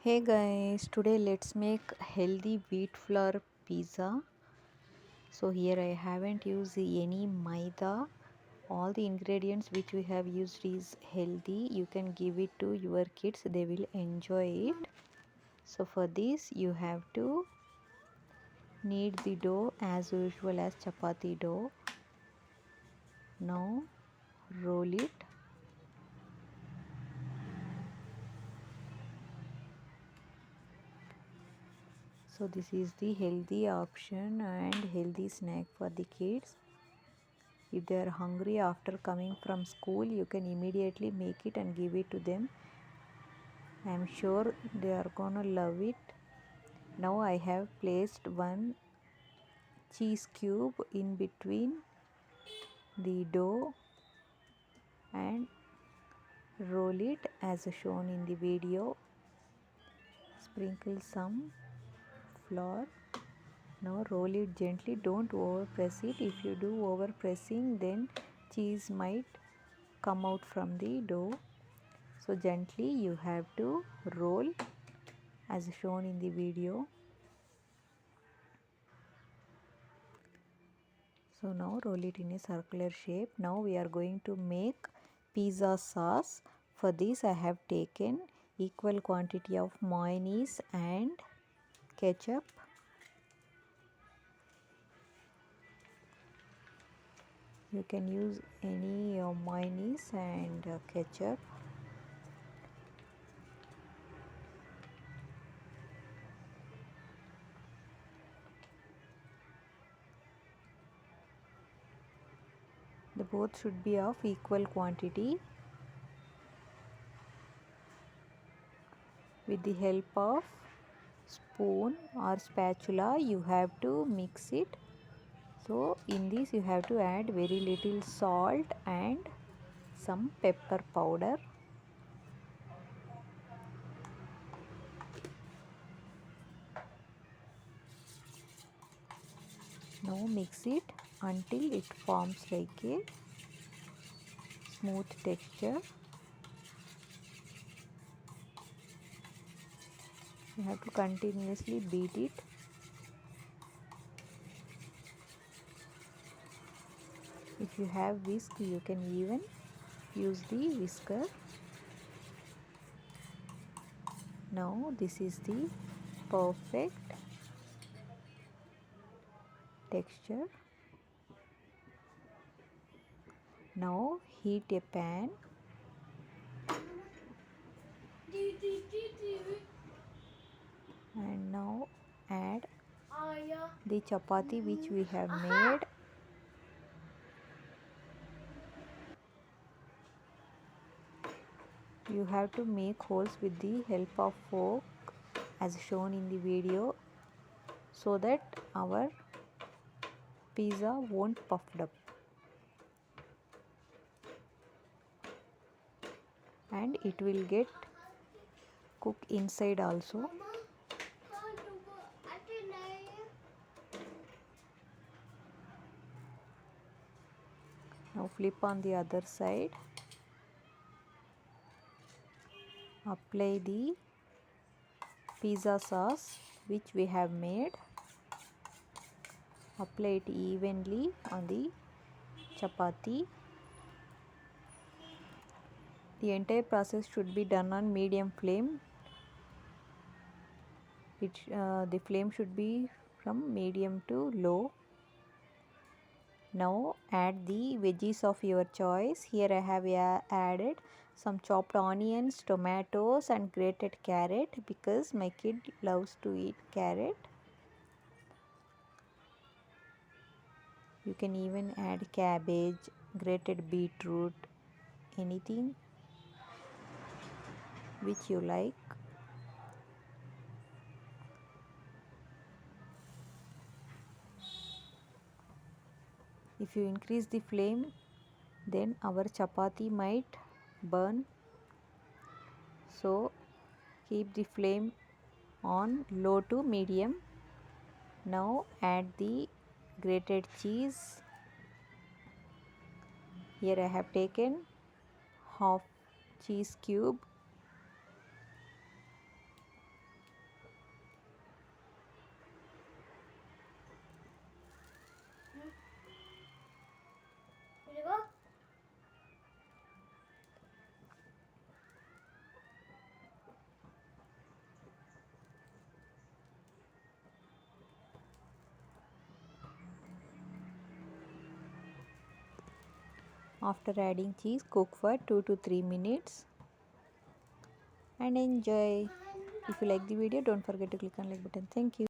Hey guys, today let's make healthy wheat flour pizza. So here I haven't used any maida. All the ingredients which we have used is healthy. You can give it to your kids, they will enjoy it. So for this you have to knead the dough as usual as chapati dough. Now roll it. So this is the healthy option and healthy snack for the kids. If they are hungry after coming from school, you can immediately make it and give it to them. I am sure they are gonna love it. Now I have placed one cheese cube in between the dough and roll it as shown in the video. Sprinkle some flour. Now roll it gently, don't over press it. If you do over pressing, then cheese might come out from the dough. So gently you have to roll as shown in the video. So now roll it in a circular shape. Now we are going to make pizza sauce. For this I have taken equal quantity of mayonnaise and ketchup. You can use any mayonnaise and ketchup. The both should be of equal quantity. With the help of spoon or spatula you have to mix it. So in this you have to add very little salt and some pepper powder. Now mix it until it forms like a smooth texture. You have to continuously beat it. If you have whisk, you can even use the whisker. Now this is the perfect texture. Now heat a pan and now add the chapati which we have made. You have to make holes with the help of fork as shown in the video so that our pizza won't puffed up, and it will get cooked inside also. Now flip on the other side. Apply the pizza sauce which we have made. Apply it evenly on the chapati. The entire process should be done on medium flame. The flame should be from medium to low. Now add the veggies of your choice. Here I have added some chopped onions, tomatoes and grated carrot because my kid loves to eat carrot. You can even add cabbage, grated beetroot, anything which you like. If you increase the flame, then our chapati might burn. So keep the flame on low to medium. Now add the grated cheese. Here I have taken half cheese cube. After adding cheese, cook for 2 to 3 minutes and enjoy. If you like the video, don't forget to click on like button. Thank you.